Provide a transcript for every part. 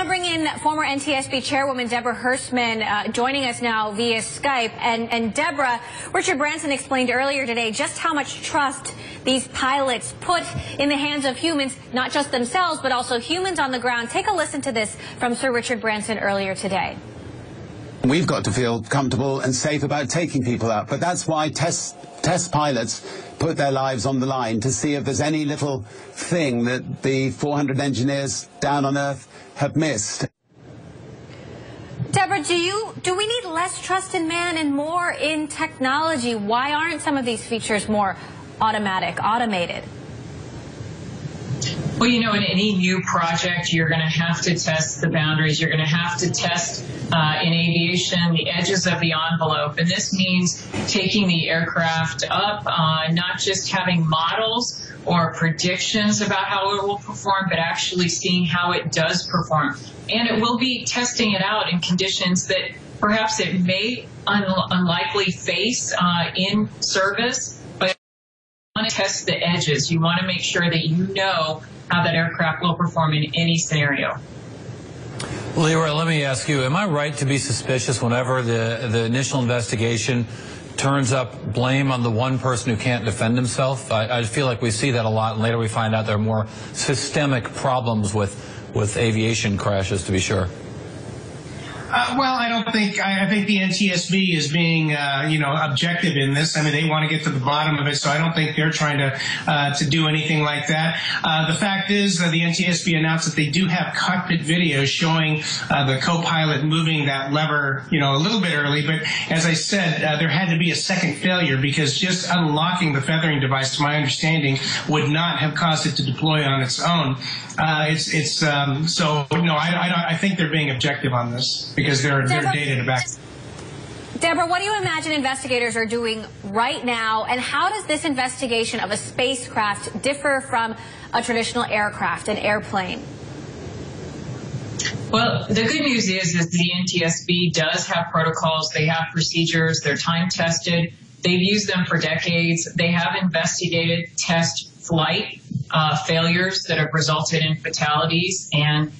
want to bring in former NTSB chairwoman Deborah Hersman joining us now via Skype. And Deborah, Richard Branson explained earlier today just how much trust these pilots put in the hands of humans, not just themselves, but also humans on the ground. Take a listen to this from Sir Richard Branson earlier today. We've got to feel comfortable and safe about taking people out, but that's why test pilots put their lives on the line to see if there's any little thing that the 400 engineers down on Earth have missed. Deborah, do we need less trust in man and more in technology? Why aren't some of these features more automated? Well, you know, in any new project, you're going to have to test the boundaries. You're going to have to test, in aviation, the edges of the envelope. And this means taking the aircraft up, not just having models or predictions about how it will perform, but actually seeing how it does perform. And it will be testing it out in conditions that perhaps it may unlikely face in service, but you want to test the edges. You want to make sure that you know how that aircraft will perform in any scenario. Leroy, let me ask you, am I right to be suspicious whenever the initial investigation turns up blame on the one person who can't defend himself? I feel like we see that a lot, and later we find out there are more systemic problems with aviation crashes, to be sure. Well, I think the NTSB is being, objective in this. I mean, they want to get to the bottom of it, so I don't think they're trying to do anything like that. The fact is that the NTSB announced that they do have cockpit videos showing the co-pilot moving that lever, a little bit early. But as I said, there had to be a second failure because just unlocking the feathering device, to my understanding, would not have caused it to deploy on its own. I think they're being objective on this because they're data to back. Deborah, what do you imagine investigators are doing right now, and how does this investigation of a spacecraft differ from a traditional aircraft, an airplane? Well, the good news is the NTSB does have protocols. They have procedures. They're time-tested. They've used them for decades. They have investigated test flight failures that have resulted in fatalities, and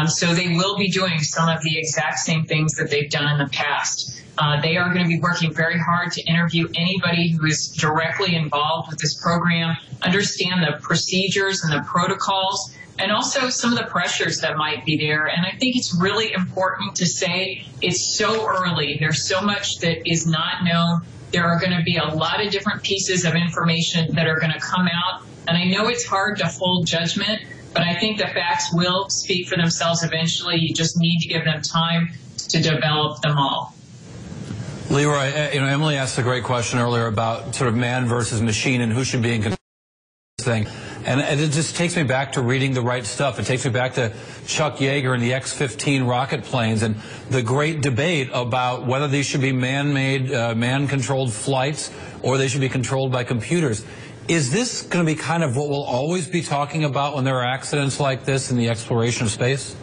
so they will be doing some of the exact same things that they've done in the past. They are going to be working very hard to interview anybody who is directly involved with this program, understand the procedures and the protocols, and also some of the pressures that might be there. And I think it's really important to say it's so early. There's so much that is not known. There are going to be a lot of different pieces of information that are going to come out. And I know it's hard to hold judgment, but I think the facts will speak for themselves eventually. You just need to give them time to develop them all. Leroy, Emily asked a great question earlier about sort of man versus machine and who should be in control of this thing. And it just takes me back to reading the right stuff. It takes me back to Chuck Yeager and the X-15 rocket planes and the great debate about whether these should be man-made, man-controlled flights or they should be controlled by computers. Is this going to be kind of what we'll always be talking about when there are accidents like this in the exploration of space?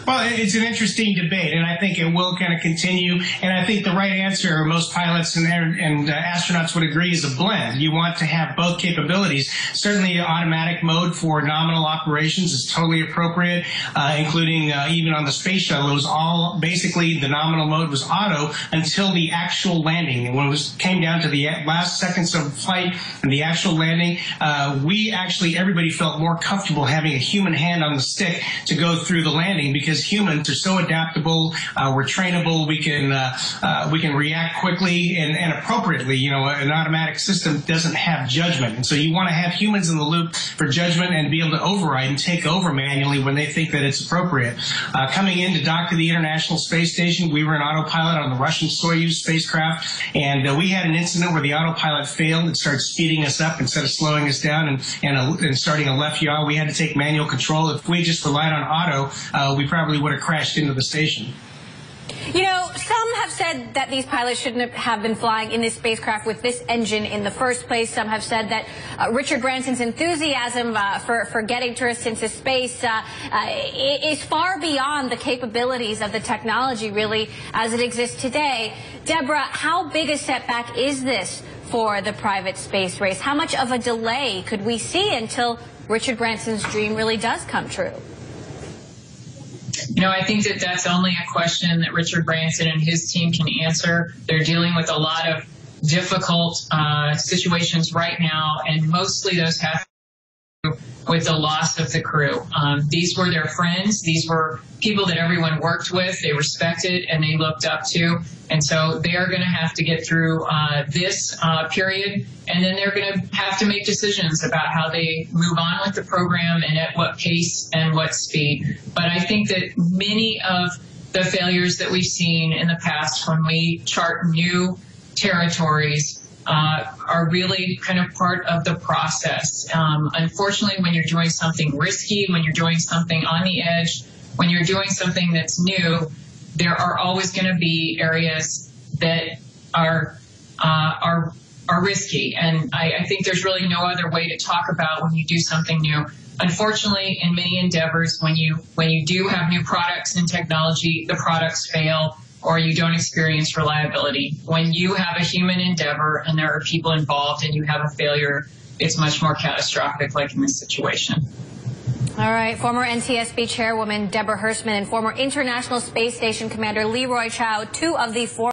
Well, it's an interesting debate, and I think it will kind of continue. And I think the right answer, most pilots and astronauts would agree, is a blend. You want to have both capabilities. Certainly, automatic mode for nominal operations is totally appropriate, including even on the space shuttle. It was all basically the nominal mode was auto until the actual landing. And when it came down to the last seconds of flight and the actual landing, everybody felt more comfortable having a human hand on the stick to go through the landing because humans are so adaptable, we're trainable, we can react quickly and appropriately. An automatic system doesn't have judgment, and so you want to have humans in the loop for judgment and be able to override and take over manually when they think that it's appropriate. Coming in to dock to the International Space Station, we were an autopilot on the Russian Soyuz spacecraft, and we had an incident where the autopilot failed and started speeding us up instead of slowing us down and starting a left yaw. We had to take manual control. If we just relied on auto, we probably would have crashed into the station. Some have said that these pilots shouldn't have been flying in this spacecraft with this engine in the first place. Some have said that Richard Branson's enthusiasm for getting tourists into space is far beyond the capabilities of the technology, really, as it exists today. Deborah, how big a setback is this for the private space race? How much of a delay could we see until Richard Branson's dream really does come true? I think that that's only a question that Richard Branson and his team can answer. They're dealing with a lot of difficult situations right now, and mostly those have to do with the loss of the crew. These were their friends. These were people that everyone worked with, they respected, and they looked up to. And so they are going to have to get through this period, and then they're going to have to make decisions about how they move on with the program and at what pace and what speed. But I think that many of the failures that we've seen in the past when we chart new territories are really kind of part of the process. Unfortunately, when you're doing something risky, when you're doing something on the edge, when you're doing something that's new, there are always going to be areas that are risky. And I think there's really no other way to talk about when you do something new. Unfortunately, in many endeavors, when you do have new products and technology, the products fail, or you don't experience reliability. When you have a human endeavor and there are people involved and you have a failure, it's much more catastrophic, like in this situation. All right. Former NTSB chairwoman Deborah Hersman and former International Space Station Commander Leroy Chiao, two of the four